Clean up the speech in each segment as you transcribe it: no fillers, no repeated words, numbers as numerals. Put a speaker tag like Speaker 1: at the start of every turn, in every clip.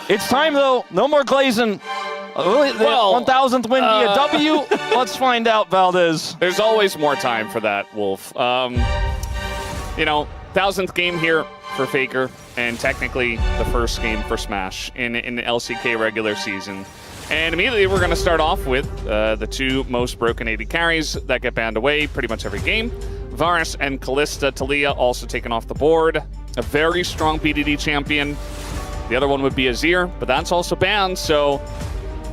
Speaker 1: It's time, though. No more glazing. Well, 1,000th win be a W? Let's find out, Valdez.
Speaker 2: There's always more time for that, Wolf. You know, 1,000th game here for Faker, and technically the first game for Smash in the LCK regular season. And immediately we're going to start off with the two most broken AD carries that get banned away pretty much every game. Varus and Kalista Taliyah also taken off the board. A very strong BDD champion. The other one would be Azir, but that's also banned, so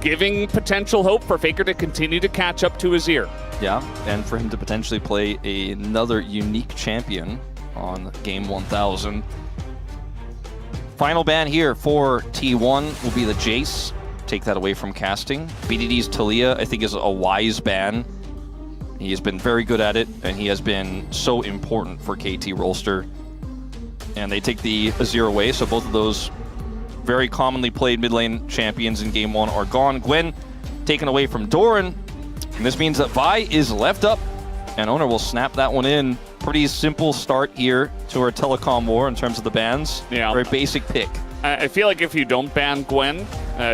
Speaker 2: giving potential hope for Faker to continue to catch up to Azir.
Speaker 1: Yeah, and for him to potentially play another unique champion on Game 1000. Final ban here for T1 will be the Jace. Take that away from casting. BDD's Taliyah, I think, is a wise ban. He has been very good at it, and he has been so important for KT Rolster. And they take the Azir away, so both of those very commonly played mid lane champions in Game 1 are gone. Gwen taken away from Doran, and this means that Vi is left up, and Oner will snap that one in. Pretty simple start here to our telecom war in terms of the bans.
Speaker 2: Yeah.
Speaker 1: Very basic pick.
Speaker 2: I feel like if you don't ban Gwen,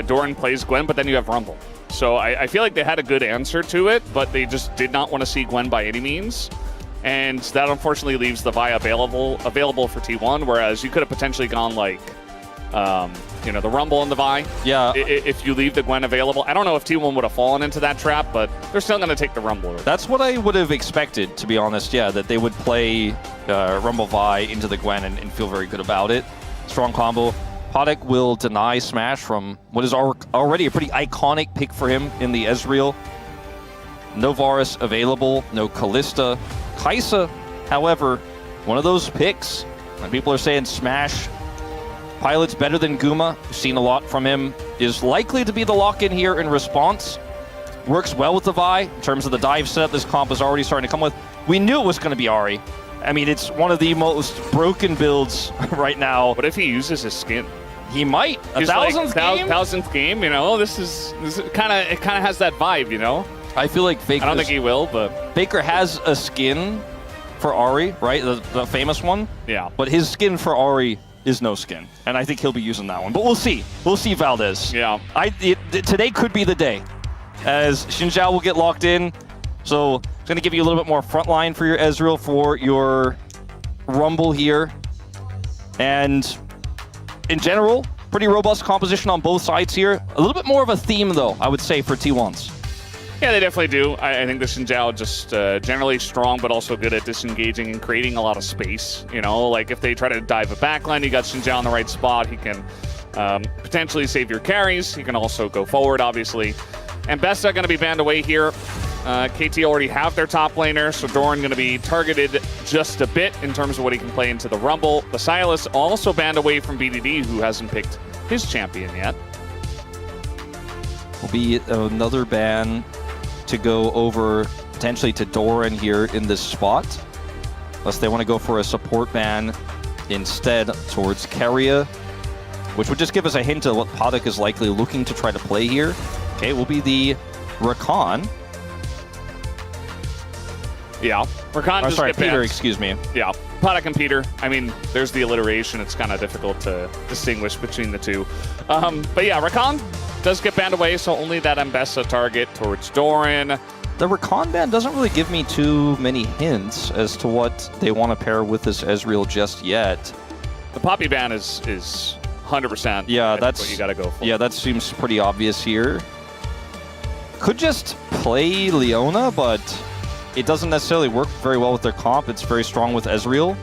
Speaker 2: Doran plays Gwen, but then you have Rumble. So I feel like they had a good answer to it, but they just did not want to see Gwen by any means. And that unfortunately leaves the Vi available for T1, whereas you could have potentially gone like, you know, the Rumble and the Vi.
Speaker 1: Yeah.
Speaker 2: If you leave the Gwen available. I don't know if T1 would have fallen into that trap, but they're still going to take the Rumble.
Speaker 1: That's what I would have expected, to be honest. Yeah, that they would play Rumble Vi into the Gwen and feel very good about it. Strong combo. Podek will deny Smash from what is already a pretty iconic pick for him in the Ezreal. No Varus available, no Kalista. Kai'Sa, however, one of those picks, and people are saying Smash Pilot's better than Guma. We've seen a lot from him. Is likely to be the lock-in here in response. Works well with the Vi in terms of the dive setup this comp is already starting to come with. We knew it was going to be Ahri. I mean, it's one of the most broken builds right now.
Speaker 2: What if he uses his skin?
Speaker 1: He might. A 1,000th game?
Speaker 2: 1,000th game, you know, this kind of has that vibe, you know?
Speaker 1: I feel like Faker.
Speaker 2: I don't think he will, but
Speaker 1: Faker has a skin for Ahri, right? The famous one.
Speaker 2: Yeah.
Speaker 1: But his skin for Ahri is no skin, and I think he'll be using that one. But we'll see. We'll see, Valdez.
Speaker 2: Yeah.
Speaker 1: Today could be the day, as Xin Zhao will get locked in. So it's going to give you a little bit more frontline for your Ezreal, for your Rumble here. And in general, pretty robust composition on both sides here. A little bit more of a theme, though, I would say, for T1s.
Speaker 2: Yeah, they definitely do. I think the Xin Zhao just generally strong, but also good at disengaging and creating a lot of space. You know, like if they try to dive a backline, you got Xin Zhao in the right spot. He can potentially save your carries. He can also go forward, obviously. And Besta going to be banned away here. KT already have their top laner, so Doran going to be targeted just a bit in terms of what he can play into the Rumble. The Silas also banned away from BDD, who hasn't picked his champion yet.
Speaker 1: Will be another ban to go over potentially to Doran here in this spot. Unless they want to go for a support ban instead towards Keria, which would just give us a hint of what Podek is likely looking to try to play here. Okay, will be the Rakan.
Speaker 2: Yeah, Rakan just
Speaker 1: sorry,
Speaker 2: get banned.
Speaker 1: Peter, excuse me.
Speaker 2: Yeah, Podek and Peter. I mean, there's the alliteration. It's kind of difficult to distinguish between the two. But yeah, Rakan does get banned away, so only that Mbessa target towards Doran.
Speaker 1: The Rakan ban doesn't really give me too many hints as to what they want to pair with this Ezreal just yet.
Speaker 2: The Poppy ban is 100%.
Speaker 1: Yeah, that's
Speaker 2: what you got to go for.
Speaker 1: Yeah, that seems pretty obvious here. Could just play Leona, but it doesn't necessarily work very well with their comp. It's very strong with Ezreal,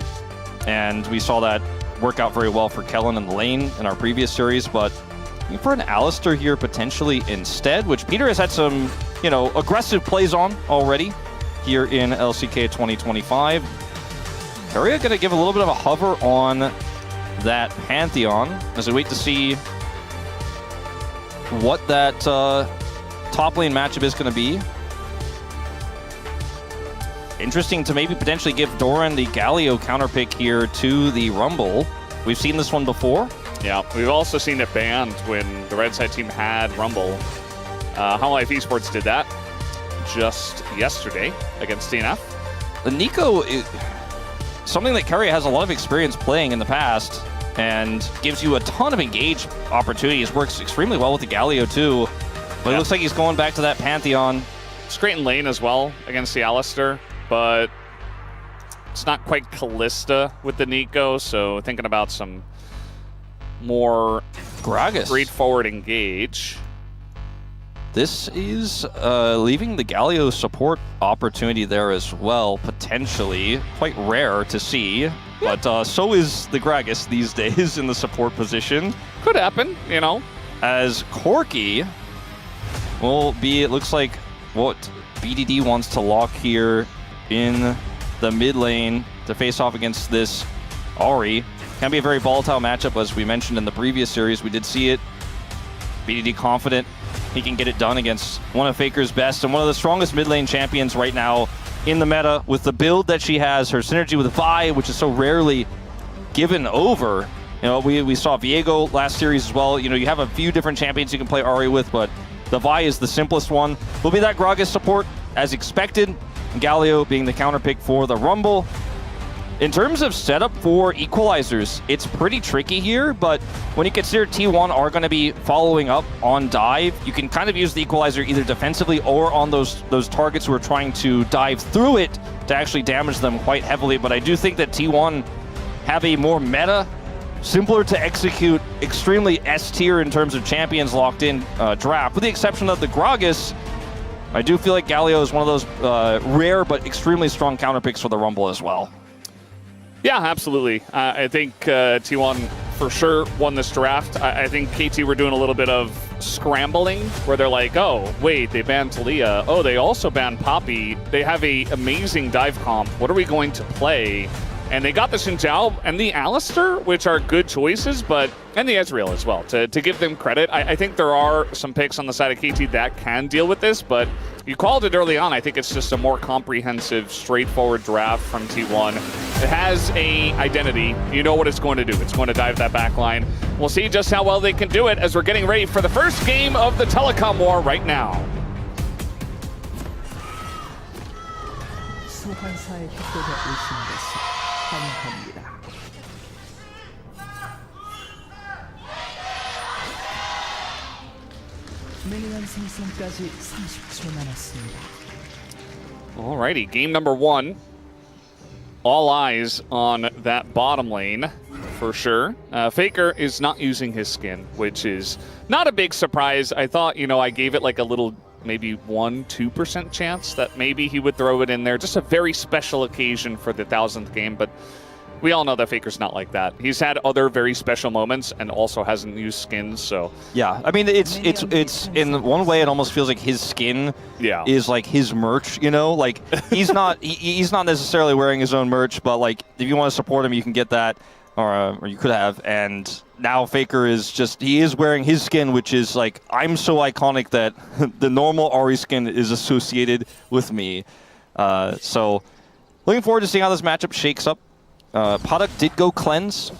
Speaker 1: and we saw that work out very well for Kellen in the lane in our previous series, but for an Alistar here potentially instead, which Peter has had some, you know, aggressive plays on already here in LCK 2025. Keria going to give a little bit of a hover on that Pantheon as we wait to see what that top lane matchup is going to be. Interesting to maybe potentially give Doran the Galio counterpick here to the Rumble. We've seen this one before.
Speaker 2: Yeah, we've also seen it banned when the red side team had Rumble. High Life Esports did that just yesterday against DNF.
Speaker 1: The Nico is something that Keria has a lot of experience playing in the past. and gives you a ton of engage opportunities. Works extremely well with the Galio too, but it looks like he's going back to that Pantheon.
Speaker 2: It's great in lane as well against the Alistar, but it's not quite Callista with the Nico, so thinking about some more
Speaker 1: Gragas.
Speaker 2: straightforward engage.
Speaker 1: This is leaving the Galio support opportunity there as well, potentially. Quite rare to see, but so is the Gragas these days in the support position.
Speaker 2: Could happen, you know.
Speaker 1: As Corki will be, it looks like, what BDD wants to lock here in the mid lane to face off against this Ahri. Can be a very volatile matchup, as we mentioned in the previous series. We did see it. BDD confident he can get it done against one of Faker's best and one of the strongest mid lane champions right now in the meta with the build that she has, her synergy with Vi, which is so rarely given over. You know, we saw Viego last series as well. You know, you have a few different champions you can play Ahri with, but the Vi is the simplest one. Will be that Gragas support as expected. Galio being the counter pick for the Rumble. In terms of setup for equalizers, it's pretty tricky here, but when you consider T1 are going to be following up on dive, you can kind of use the equalizer either defensively or on those targets who are trying to dive through it to actually damage them quite heavily. But I do think that T1 have a more meta, simpler to execute, extremely S tier in terms of champions locked in draft, with the exception of the Gragas. I do feel like Galio is one of those rare but extremely strong counter picks for the Rumble as well.
Speaker 2: Yeah, absolutely. I think T1 for sure won this draft. I think KT were doing a little bit of scrambling where they're like, oh, wait, they banned Talia. Oh, they also banned Poppy. They have a amazing dive comp. What are we going to play? And they got the Xin Zhao and the Alistar, which are good choices, but and the Ezreal as well. To give them credit, I think there are some picks on the side of KT that can deal with this, but you called it early on. I think it's just a more comprehensive, straightforward draft from T1. It has a identity. You know what it's going to do. It's going to dive that back line. We'll see just how well they can do it as we're getting ready for the first game of the Telecom War right now.
Speaker 3: 소환사의 협곡에 오신 것을 환영합니다. 미니언 생성까지 30초 남았습니다.
Speaker 2: Alrighty, game number 1. All eyes on that bottom lane, for sure. Faker is not using his skin, which is not a big surprise. I thought, you know, I gave it like a little, maybe 1-2% chance that maybe he would throw it in there. Just a very special occasion for the 1000th game, but we all know that Faker's not like that. He's had other very special moments and also hasn't used skins, so...
Speaker 1: Yeah, I mean, it's in one way, it almost feels like his skin is like his merch, you know? Like, he's not necessarily wearing his own merch, but like, if you want to support him, you can get that, or you could have, and now Faker is just, he is wearing his skin, which is like, I'm so iconic that the normal Ahri skin is associated with me. So, looking forward to seeing how this matchup shakes up. Paddock did go cleanse,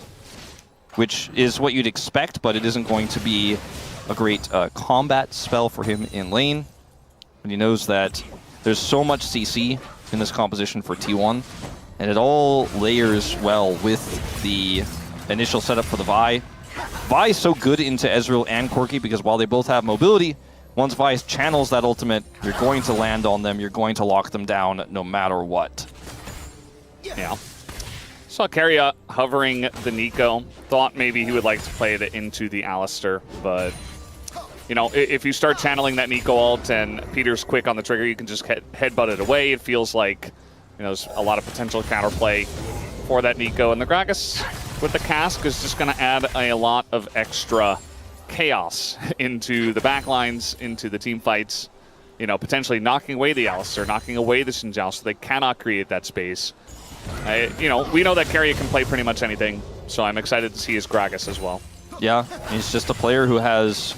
Speaker 1: which is what you'd expect, but it isn't going to be a great combat spell for him in lane. And he knows that there's so much CC in this composition for T1, and it all layers well with the initial setup for the Vi. Vi is so good into Ezreal and Corki because while they both have mobility, once Vi channels that ultimate, you're going to land on them, you're going to lock them down no matter what.
Speaker 2: Yeah. Saw Keria hovering the Nico. Thought maybe he would like to play it into the Alistar, but you know, if you start channeling that Nico ult and Peter's quick on the trigger, you can just headbutt it away. It feels like, you know, there's a lot of potential counterplay for that Nico. And the Gragas with the cask is just going to add a lot of extra chaos into the backlines, into the team fights. You know, potentially knocking away the Alistar, knocking away the Xin Zhao, so they cannot create that space. You know, we know that Keria can play pretty much anything, so I'm excited to see his Gragas as well.
Speaker 1: Yeah, he's just a player who has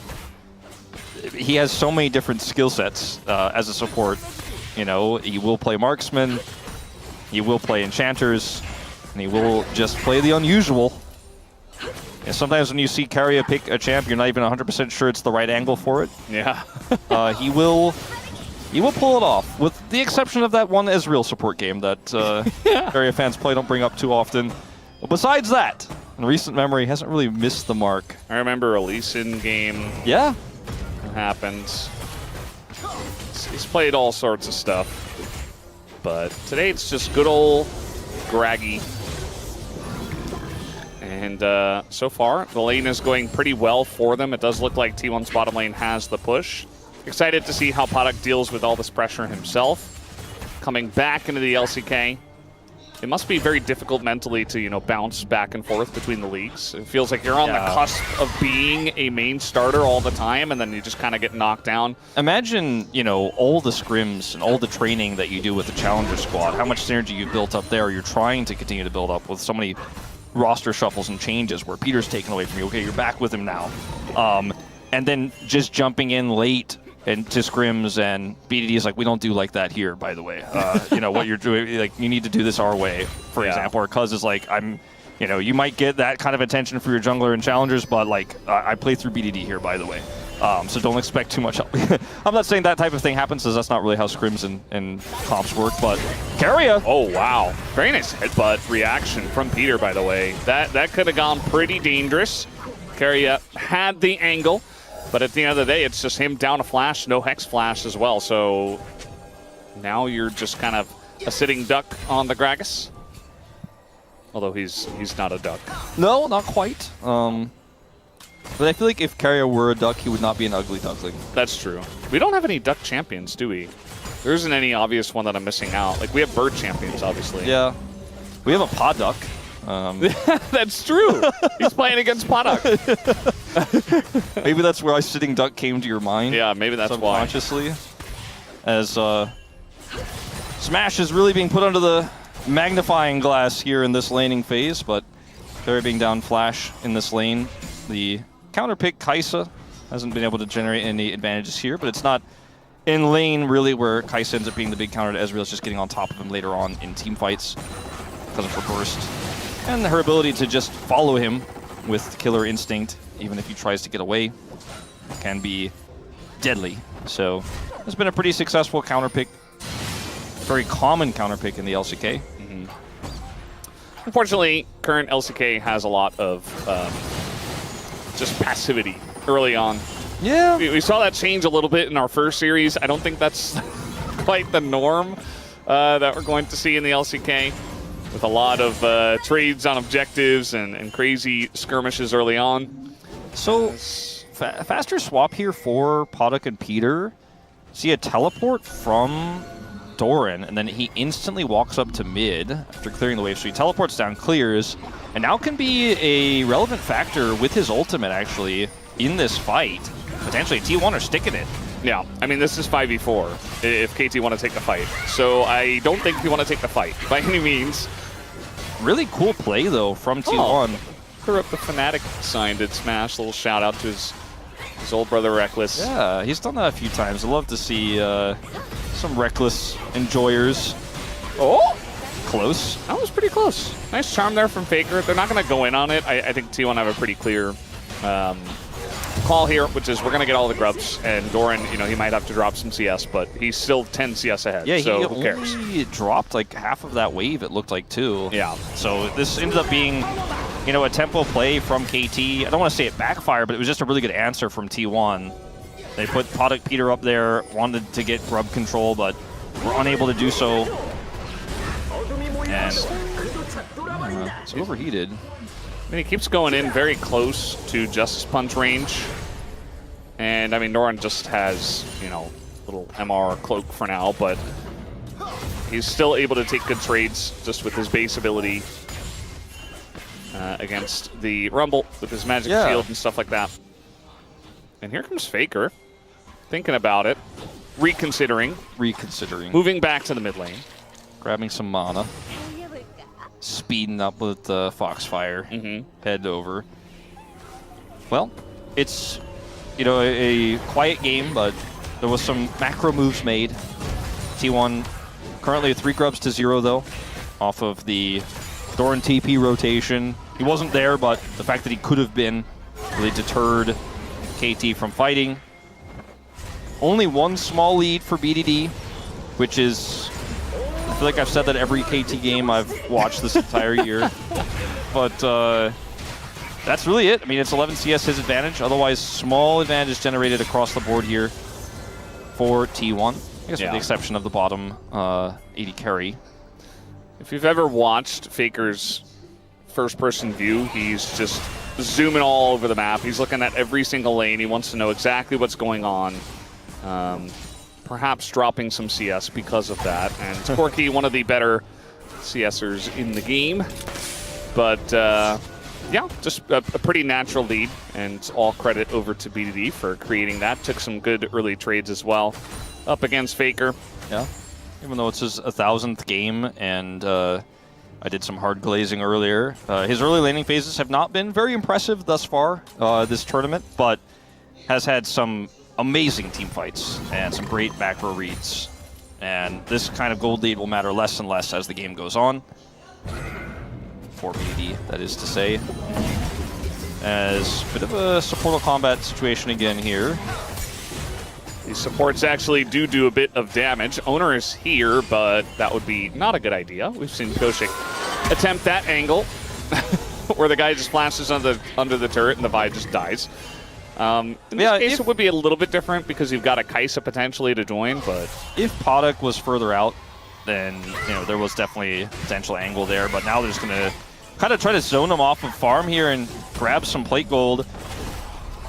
Speaker 1: so many different skill sets as a support. You know, he will play marksman, he will play enchanters, and he will just play the unusual. And sometimes when you see Keria pick a champ, you're not even 100% sure it's the right angle for it.
Speaker 2: Yeah.
Speaker 1: He will pull it off, with the exception of that one Ezreal support game that Keria fans probably don't bring up too often. But besides that, in recent memory, hasn't really missed the mark.
Speaker 2: I remember a Lee Sin game.
Speaker 1: Yeah.
Speaker 2: It happens. He's played all sorts of stuff. But today it's just good old Graggy. And so far, the lane is going pretty well for them. It does look like T1's bottom lane has the push. Excited to see how Padak deals with all this pressure himself. Coming back into the LCK. It must be very difficult mentally to, you know, bounce back and forth between the leagues. It feels like you're on the cusp of being a main starter all the time, and then you just kind of get knocked down.
Speaker 1: Imagine, you know, all the scrims and all the training that you do with the Challenger squad, how much synergy you've built up there. You're trying to continue to build up with so many roster shuffles and changes where Peter's taken away from you. Okay, you're back with him now. And then just jumping in late and to scrims, and BDD is like, we don't do like that here, by the way. You know, what you're doing, like, you need to do this our way, for example. Or Cuz is like, you know, you might get that kind of attention for your jungler and challengers, but like, I play through BDD here, by the way. So don't expect too much. I'm not saying that type of thing happens, because that's not really how scrims and comps work, but Keria.
Speaker 2: Oh, wow. Very nice headbutt reaction from Peter, by the way. That could have gone pretty dangerous. Keria had the angle. But at the end of the day, it's just him down a flash, no hex flash as well. So now you're just kind of a sitting duck on the Gragas. Although he's not a duck.
Speaker 1: No, not quite. But I feel like if Keria were a duck, he would not be an ugly duckling.
Speaker 2: That's true. We don't have any duck champions, do we? There isn't any obvious one that I'm missing out. Like, we have bird champions, obviously.
Speaker 1: Yeah. We have a pod duck.
Speaker 2: That's true. He's playing against Padak.
Speaker 1: Maybe that's where sitting duck came to your mind.
Speaker 2: Yeah, maybe that's why.
Speaker 1: Subconsciously. As Smash is really being put under the magnifying glass here in this laning phase, but Keria being down flash in this lane. The counter pick Kai'Sa hasn't been able to generate any advantages here, but it's not in lane really where Kai'Sa ends up being the big counter to Ezreal. It's just getting on top of him later on in team fights because of her burst. And her ability to just follow him with killer instinct, even if he tries to get away, can be deadly. So it's been a pretty successful counter pick. Very common counter pick in the LCK.
Speaker 2: Unfortunately, current LCK has a lot of just passivity early on.
Speaker 1: Yeah.
Speaker 2: We saw that change a little bit in our first series. I don't think that's quite the norm that we're going to see in the LCK. With a lot of trades on objectives and crazy skirmishes early on.
Speaker 1: So, faster swap here for Padak and Peter. See a teleport from Doran, and then he instantly walks up to mid after clearing the wave. So he teleports down, clears, and now can be a relevant factor with his ultimate, actually, in this fight. Potentially, T1 are sticking it.
Speaker 2: Yeah, I mean, this is 5v4 if KT want to take the fight. So I don't think we want to take the fight by any means.
Speaker 1: Really cool play, though, from T1.
Speaker 2: Threw up the Fnatic sign, did Smash. A little shout out to his old brother Reckless.
Speaker 1: Yeah, he's done that a few times. I love to see some Reckless enjoyers.
Speaker 2: Oh!
Speaker 1: Close.
Speaker 2: That was pretty close. Nice charm there from Faker. They're not going to go in on it. I think T1 have a pretty clear call here, which is we're going to get all the grubs, and Doran, you know, he might have to drop some CS, but he's still 10 CS ahead,
Speaker 1: yeah,
Speaker 2: so
Speaker 1: he
Speaker 2: who cares?
Speaker 1: Only dropped like half of that wave, it looked like, too.
Speaker 2: Yeah.
Speaker 1: So this ended up being, you know, a tempo play from KT. I don't want to say it backfired, but it was just a really good answer from T1. They put Padak Peter up there, wanted to get grub control, but were unable to do so. And it's overheated.
Speaker 2: I mean, he keeps going in very close to Justice Punch range. And, I mean, Doran just has, you know, little MR cloak for now, but he's still able to take good trades just with his base ability against the Rumble with his magic shield and stuff like that. And here comes Faker, thinking about it, reconsidering. Moving back to the mid lane.
Speaker 1: Grabbing some mana. Speeding up with the Foxfire. Head over. Well, it's, you know, a quiet game, but there was some macro moves made. T1 currently 3 grubs to 0, though, off of the Doran TP rotation. He wasn't there, but the fact that he could have been really deterred KT from fighting. Only one small lead for BDD, which is, I feel like I've said that every KT game I've watched this entire year. But that's really it. I mean, it's 11 CS his advantage. Otherwise, small advantage generated across the board here for T1. I guess with the exception of the bottom AD carry.
Speaker 2: If you've ever watched Faker's first-person view, he's just zooming all over the map. He's looking at every single lane. He wants to know exactly what's going on. Perhaps dropping some CS because of that. And Corky, one of the better CSers in the game. But yeah, just a pretty natural lead. And all credit over to BDD for creating that. Took some good early trades as well up against Faker.
Speaker 1: Yeah, even though it's his 1,000th game and I did some hard glazing earlier. His early laning phases have not been very impressive thus far this tournament, but has had some amazing team fights and some great back row reads. And this kind of gold lead will matter less and less as the game goes on. For BD, that is to say. As a bit of a supportal combat situation again here.
Speaker 2: These supports actually do a bit of damage. Oner is here, but that would be not a good idea. We've seen Koshik attempt that angle where the guy just flashes under the turret and the Vi just dies. In this case, it would be a little bit different because you've got a Kaisa potentially to join, but...
Speaker 1: If Podok was further out, then there was definitely a potential angle there, but now they're just going to kind of try to zone him off of farm here and grab some plate gold.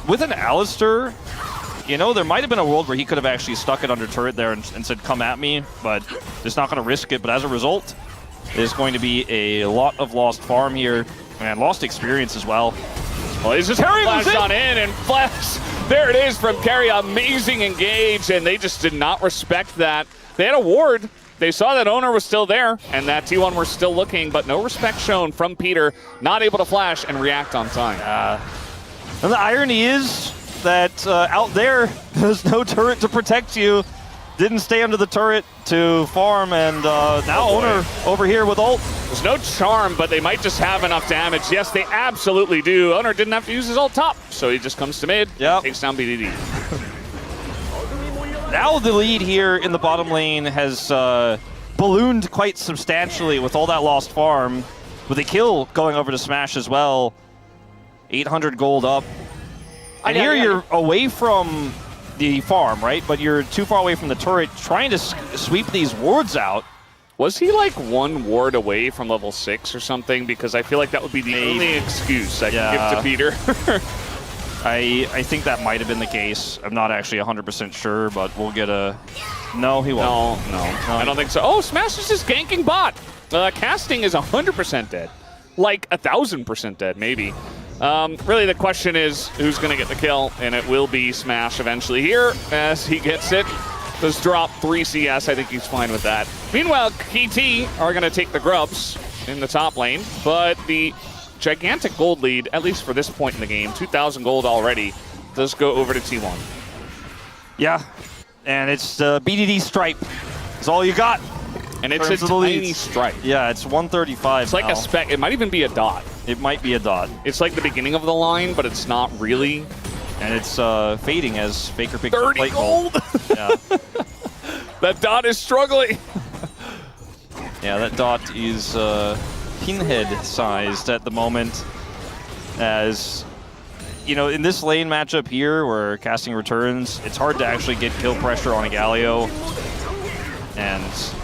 Speaker 1: With an Alistar, there might have been a world where he could have actually stuck it under turret there and said, come at me, but just not going to risk it. But as a result, there's going to be a lot of lost farm here and lost experience as well.
Speaker 2: Well, he's just flashed on in and flash. There it is from Keria. Amazing engage, and they just did not respect that. They had a ward. They saw that Oner was still there, and that T1 were still looking, but no respect shown from Peter. Not able to flash and react on time.
Speaker 1: And the irony is that out there's no turret to protect you. Didn't stay under the turret to farm, and now Oner over here with ult.
Speaker 2: There's no charm, but they might just have enough damage. Yes, they absolutely do. Oner didn't have to use his ult top, so he just comes to mid, takes down BDD.
Speaker 1: Now the lead here in the bottom lane has ballooned quite substantially with all that lost farm, with a kill going over to Smash as well. 800 gold up. And here you're away from the farm, right? But you're too far away from the turret, trying to sweep these wards out.
Speaker 2: Was he like one ward away from level 6 or something? Because I feel like that would be the only excuse I can give to Peter.
Speaker 1: I think that might have been the case. I'm not actually 100% sure, but we'll get a... No, he won't.
Speaker 2: No, I don't think so. Oh, Smash is just ganking bot. Casting is 100% dead. Like 1,000% dead, maybe. Really, the question is who's going to get the kill, and it will be Smash eventually here as he gets it. Does drop 3 CS. I think he's fine with that. Meanwhile, KT are going to take the grubs in the top lane, but the gigantic gold lead, at least for this point in the game, 2,000 gold already, does go over to T1.
Speaker 1: Yeah, and it's the BDD stripe. That's all you got.
Speaker 2: And it's a tiny stripe.
Speaker 1: Yeah, it's 135
Speaker 2: It's like a speck. It might even be a dot.
Speaker 1: It might be a dot.
Speaker 2: It's like the beginning of the line, but it's not really.
Speaker 1: And it's fading as Faker picks
Speaker 2: 30
Speaker 1: plate
Speaker 2: gold!
Speaker 1: Yeah.
Speaker 2: That dot is struggling.
Speaker 1: Yeah, that dot is pinhead-sized at the moment. As, in this lane matchup here where casting returns, it's hard to actually get kill pressure on a Galio. And as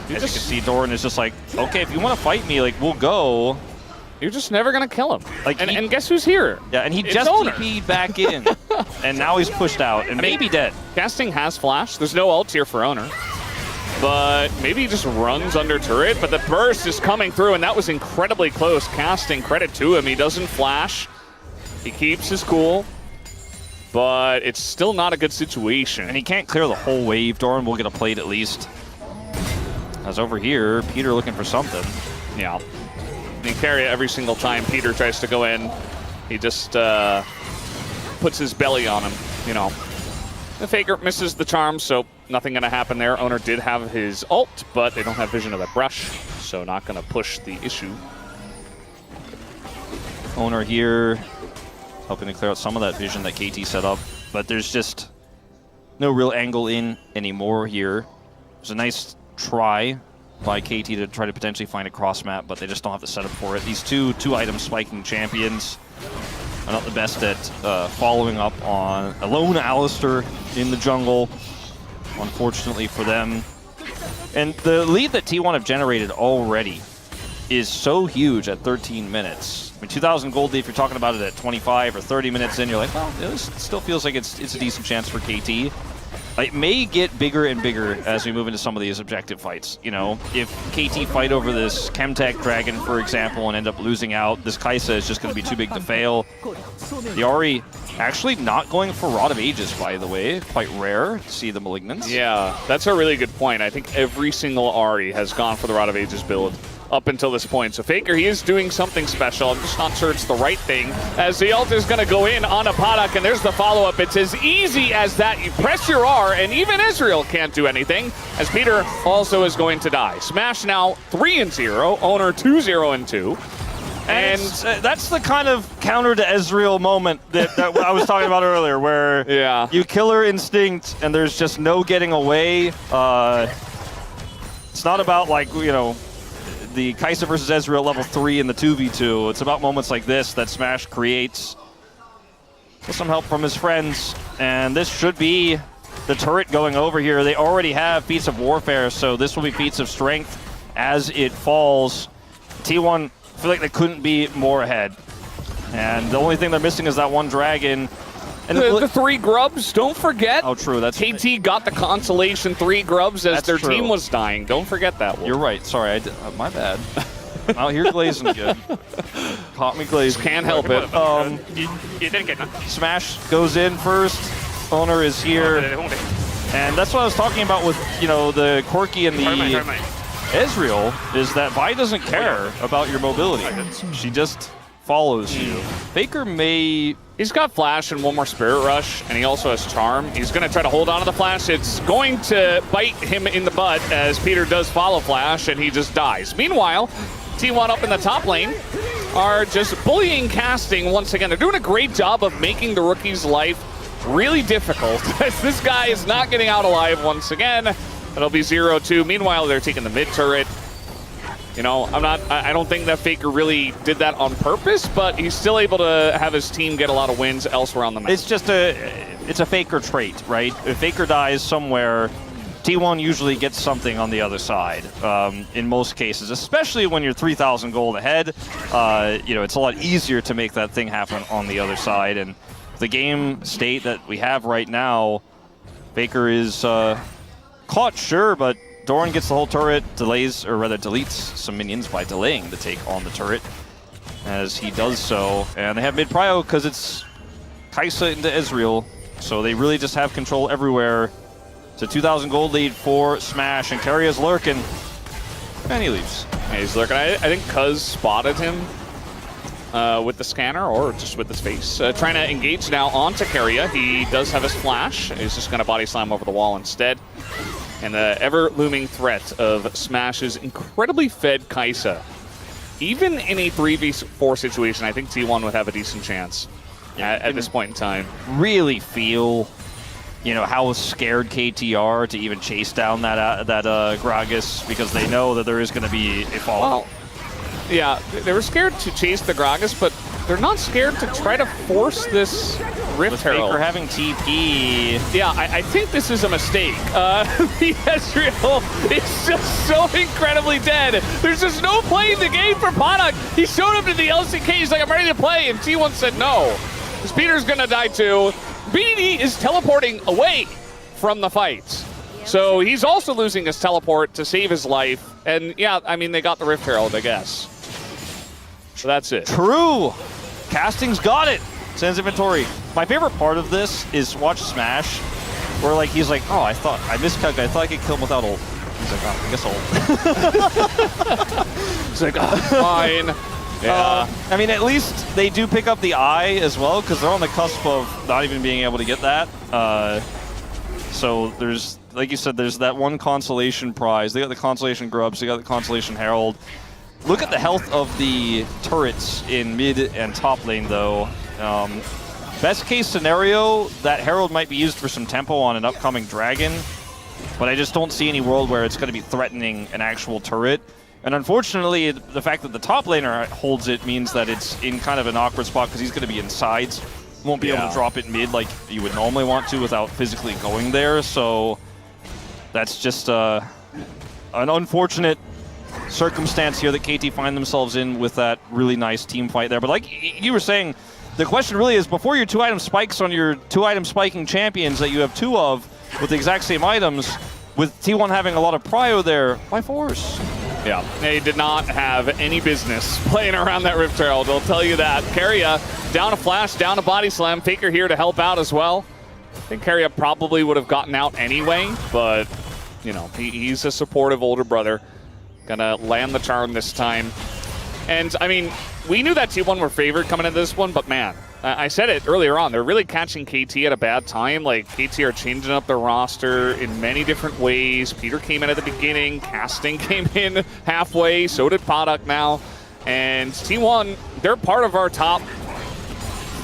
Speaker 1: you can see, Doran is just like, okay, if you want to fight me, we'll go.
Speaker 2: You're just never going to kill him. And guess who's here?
Speaker 1: Yeah, and he just TP'd back in. And now he's pushed out and maybe dead.
Speaker 2: Casting has flash. There's no ult here for Oner. But maybe he just runs under turret. But the burst is coming through, and that was incredibly close. Casting, credit to him. He doesn't flash. He keeps his cool. But it's still not a good situation.
Speaker 1: And he can't clear the whole wave. Doran will get a plate at least. As over here, Peter looking for something.
Speaker 2: Yeah. And Keria every single time Peter tries to go in, he just puts his belly on him, The Faker misses the charm, so nothing going to happen there. Oner did have his ult, but they don't have vision of that brush, so not going to push the issue.
Speaker 1: Oner here, helping to clear out some of that vision that KT set up, but there's just no real angle in anymore here. There's a nice try by KT to try to potentially find a cross map, but they just don't have the setup for it. These two item spiking champions are not the best at following up on a lone Alistar in the jungle, unfortunately for them. And the lead that T1 have generated already is so huge at 13 minutes. I mean, 2,000 gold lead, if you're talking about it at 25 or 30 minutes in, you're like, well, this still feels like it's a decent chance for KT. It may get bigger and bigger as we move into some of these objective fights. You know, if KT fight over this Chemtech Dragon, for example, and end up losing out, this Kai'Sa is just going to be too big to fail. The Ahri actually not going for Rod of Ages, by the way. Quite rare to see the Malignants.
Speaker 2: Yeah, that's a really good point. I think every single Ahri has gone for the Rod of Ages build up until this point. So Faker, he is doing something special. I'm just not sure it's the right thing, as the ult is going to go in on a Paddock, and there's the follow-up. It's as easy as that. You press your R, and even Israel can't do anything, as Peter also is going to die. Smash now 3-0, Oner 2-0-2.
Speaker 1: And that's the kind of counter to Ezreal moment that I was talking about earlier, where you killer instinct and there's just no getting away. It's not about, like, you know, the Kai'Sa versus Ezreal level 3 in the 2v2. It's about moments like this that Smash creates with some help from his friends. And this should be the turret going over here. They already have Feats of Warfare, so this will be Feats of Strength as it falls. T1 feel like they couldn't be more ahead. And the only thing they're missing is that one dragon. And
Speaker 2: the 3 grubs, don't forget.
Speaker 1: Oh, true. That's
Speaker 2: KT got the consolation 3 grubs as their team was dying. Don't forget that one.
Speaker 1: You're right. Sorry, my bad. Out here glazing good. Caught me glazing.
Speaker 2: Can't help it.
Speaker 4: You didn't get nothing.
Speaker 1: Smash goes in first. Oner is here. And that's what I was talking about with, you know, the Corki and the Ezreal, is that Vi doesn't care about your mobility. She just follows you. Faker may...
Speaker 2: He's got Flash and one more Spirit Rush, and he also has Charm. He's going to try to hold on to the Flash. It's going to bite him in the butt as Peter does follow Flash, and he just dies. Meanwhile, T1 up in the top lane are just bullying casting once again. They're doing a great job of making the rookie's life really difficult. This guy is not getting out alive once again. It'll be 0-2. Meanwhile, they're taking the mid turret. You know, I don't think that Faker really did that on purpose, but he's still able to have his team get a lot of wins elsewhere on the map.
Speaker 1: It's just it's a Faker trait, right? If Faker dies somewhere, T1 usually gets something on the other side, in most cases, especially when you're 3,000 gold ahead. You know, it's a lot easier to make that thing happen on the other side. And the game state that we have right now, Faker is caught, sure, but Doran gets the whole turret, delays, or rather deletes some minions by delaying the take on the turret as he does so. And they have mid-prio because it's Kai'Sa into Ezreal, so they really just have control everywhere. It's a 2,000 gold lead for Smash, and Keria's lurking, and he leaves.
Speaker 2: Yeah, he's lurking. I think Cuz spotted him with the scanner, or just with his face. Trying to engage now onto Keria. He does have his flash. He's just going to body slam over the wall instead. And the ever-looming threat of Smash's incredibly fed Kai'Sa. Even in a 3v4 situation, I think T1 would have a decent chance at this point in time.
Speaker 1: Really feel, you know, how scared KT are to even chase down that Gragas, because they know that there is going to be a follow-up.
Speaker 2: Well, yeah, they were scared to chase the Gragas, but they're not scared to try to force this Rift Herald.
Speaker 1: Faker having TP.
Speaker 2: Yeah, I think this is a mistake. The Ezreal is just so incredibly dead. There's just no play in the game for Paddock. He showed up to the LCK. He's like, I'm ready to play. And T1 said no. Because Peter's going to die too. BDD is teleporting away from the fight. So he's also losing his teleport to save his life. And yeah, I mean, they got the Rift Herald, I guess. So that's it.
Speaker 1: True. Casting's got it. Sends inventory. My favorite part of this is watch Smash, where like he's like, oh, I miscalculated. I thought I could kill him without ult. He's like, oh, I guess ult.
Speaker 2: He's like, oh, fine. Yeah.
Speaker 1: I mean, at least they do pick up the eye as well, because they're on the cusp of not even being able to get that. So there's, like you said, there's that one consolation prize. They got the consolation grubs. They got the consolation herald. Look at the health of the turrets in mid and top lane, though. Best case scenario, that herald might be used for some tempo on an upcoming dragon, but I just don't see any world where it's going to be threatening an actual turret. And unfortunately, the fact that the top laner holds it means that it's in kind of an awkward spot because he's going to be in sides. Won't be able to drop it mid like you would normally want to without physically going there. So that's just an unfortunate circumstance here that KT find themselves in with that really nice team fight there. But like you were saying, the question really is, before your 2-item spikes on your 2-item spiking champions that you have 2 of with the exact same items, with T1 having a lot of prio there, why force?
Speaker 2: Yeah, they did not have any business playing around that Rift Herald, I'll tell you that. Keria down a flash, down a body slam. Faker here to help out as well. I think Keria probably would have gotten out anyway, but, you know, he's a supportive older brother. Gonna land the charm this time. And, I mean, we knew that T1 were favored coming into this one, but man, I said it earlier on, they're really catching KT at a bad time. Like, KT are changing up their roster in many different ways. Peter came in at the beginning, Casting came in halfway, so did Product now. And T1, they're part of our top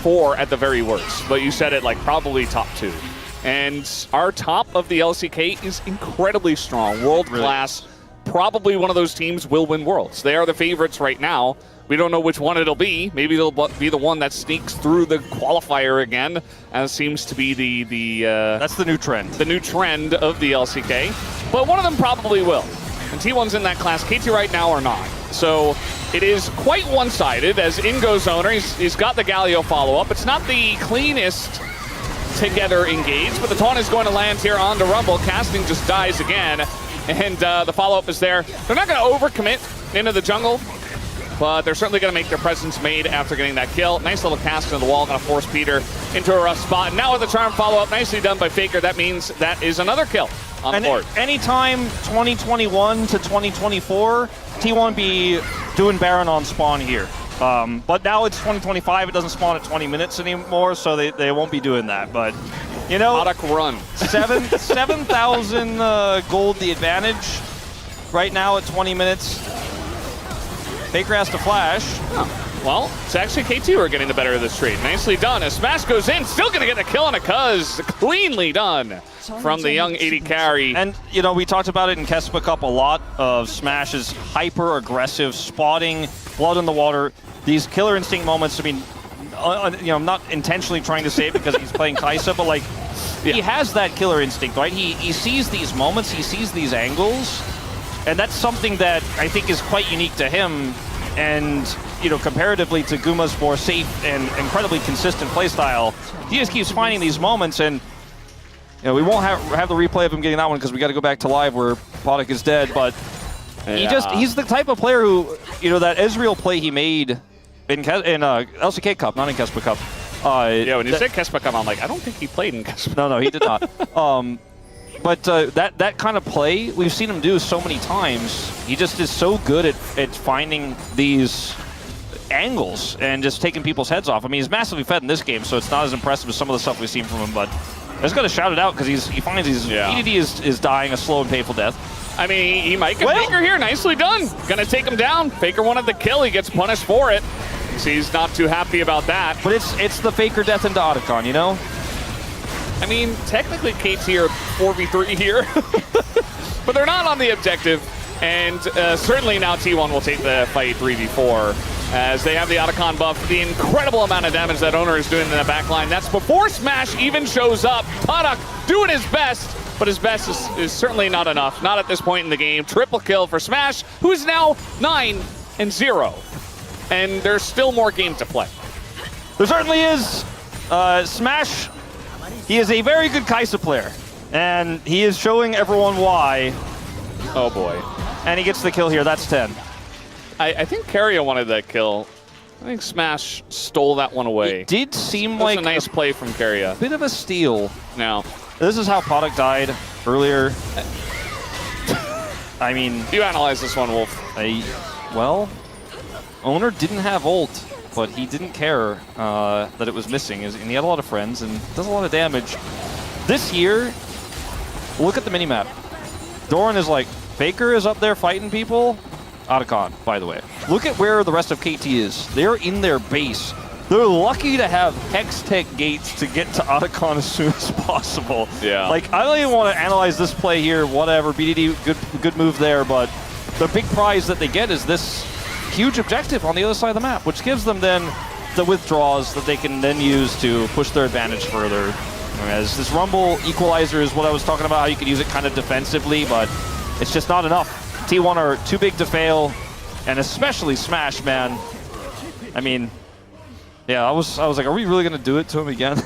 Speaker 2: 4 at the very worst. But you said it, like, probably top 2. And our top of the LCK is incredibly strong, world-class. Really? Probably one of those teams will win Worlds. They are the favorites right now. We don't know which one it'll be. Maybe they'll be the one that sneaks through the qualifier again, as seems to be the
Speaker 1: that's the new trend.
Speaker 2: The new trend of the LCK. But one of them probably will. And T1's in that class. KT right now are not. So it is quite one-sided as in goes Oner. He's got the Galio follow-up. It's not the cleanest together engage, but the taunt is going to land here on the Rumble. Casting just dies again. And the follow-up is there. They're not going to overcommit into the jungle, but they're certainly going to make their presence made after getting that kill. Nice little cast into the wall, going to force Peter into a rough spot. And now with the charm follow-up, nicely done by Faker. That means that is another kill on the board. Anytime
Speaker 1: 2021 to 2024, T1 be doing Baron on spawn here. But now it's 2025. It doesn't spawn at 20 minutes anymore, so they won't be doing that. But you know,
Speaker 2: product run.
Speaker 1: 7,000 gold the advantage right now at 20 minutes. Faker has to flash.
Speaker 2: Oh, well, it's actually KT who are getting the better of this trade. Nicely done. A smash goes in, still going to get the kill on a Cuz. Cleanly done from the young AD Carry.
Speaker 1: And, you know, we talked about it in Kespa Cup a lot of Smash's hyper-aggressive spotting, blood in the water, these killer instinct moments. I mean, you know, I'm not intentionally trying to say it because he's playing Kai'Sa, but like, he has that killer instinct, right? He sees these moments, he sees these angles, and that's something that I think is quite unique to him. And, you know, comparatively to Guma's more safe and incredibly consistent playstyle, he just keeps finding these moments. And, you know, we won't have the replay of him getting that one because we got to go back to live where Product is dead. But he's the type of player who, you know, that Ezreal play he made in LCK Cup, not in Kespa Cup.
Speaker 2: Yeah, when you said Kespa Cup, I'm like, I don't think he played in Kespa.
Speaker 1: No, he did not. But that kind of play, we've seen him do so many times. He just is so good at finding these angles and just taking people's heads off. I mean, he's massively fed in this game, so it's not as impressive as some of the stuff we've seen from him, but I just got to shout it out because he finds his EDD is dying a slow and painful death.
Speaker 2: I mean, he might get Faker here. Nicely done. Gonna take him down. Faker wanted the kill. He gets punished for it. So he's not too happy about that.
Speaker 1: But it's the Faker death into Otacon, you know?
Speaker 2: I mean, technically KT are 4v3 here, but they're not on the objective. And certainly now T1 will take the fight 3v4 as they have the Otacon buff. The incredible amount of damage that Oner is doing in the backline. That's before Smash even shows up. Product doing his best, but his best is certainly not enough. Not at this point in the game. Triple kill for Smash, who is now 9-0. And there's still more game to play.
Speaker 1: There certainly is. Smash, he is a very good Kai'Sa player. And he is showing everyone why.
Speaker 2: Oh boy.
Speaker 1: And he gets the kill here, that's 10.
Speaker 2: I think Keria wanted that kill. I think Smash stole that one away.
Speaker 1: It did seem
Speaker 2: like
Speaker 1: a
Speaker 2: nice play from Keria.
Speaker 1: Bit of a steal.
Speaker 2: No.
Speaker 1: This is how Product died earlier. I mean...
Speaker 2: You analyze this one, Wolf.
Speaker 1: Well, Oner didn't have ult, but he didn't care that it was missing. And he had a lot of friends and does a lot of damage. This year, look at the minimap. Doran is like, Faker is up there fighting people. Otacon, by the way. Look at where the rest of KT is. They're in their base. They're lucky to have Hextech gates to get to Otacon as soon as possible.
Speaker 2: Yeah.
Speaker 1: Like, I don't even want to analyze this play here. Whatever, BDD, good move there, but the big prize that they get is this huge objective on the other side of the map, which gives them then the withdraws that they can then use to push their advantage further. As this Rumble equalizer is what I was talking about, how you could use it kind of defensively, but it's just not enough. T1 are too big to fail, and especially Smash, man. I mean, yeah, I was like, are we really gonna do it to him again?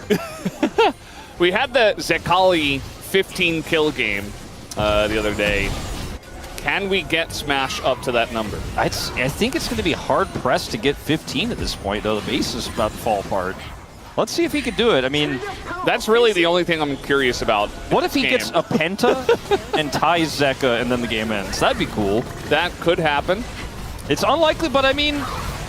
Speaker 2: We had the Zekali 15 kill game the other day. Can we get Smash up to that number?
Speaker 1: I think it's going to be hard-pressed to get 15 at this point, though. The base is about to fall apart. Let's see if he can do it. I mean,
Speaker 2: that's really the only thing I'm curious about.
Speaker 1: What if he gets a penta and ties Zeka and then the game ends? That'd be cool.
Speaker 2: That could happen.
Speaker 1: It's unlikely, but I mean,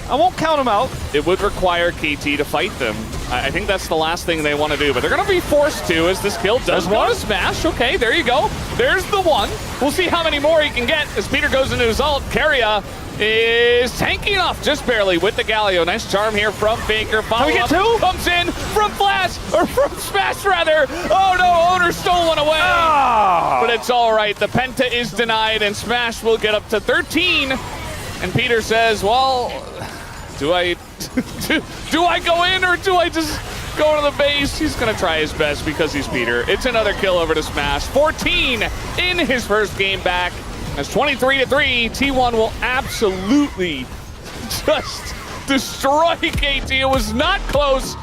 Speaker 1: I won't count him out.
Speaker 2: It would require KT to fight them. I think that's the last thing they want to do, but they're going to be forced to as this kill does go to Smash. Okay, there you go. There's the one. We'll see how many more he can get as Peter goes into his ult. Keria is tanky enough, just barely, with the Galio. Nice charm here from Faker.
Speaker 1: Can we get two?
Speaker 2: Comes in from Flash, or from Smash, rather. Oh no, Oner stole one away. But it's all right. The Penta is denied, and Smash will get up to 13. And Peter says, well, do I go in or do I just go to the base? He's going to try his best because he's Peter. It's another kill over to Smash. 14 in his first game back. That's 23-3. T1 will absolutely just destroy KT. It was not close.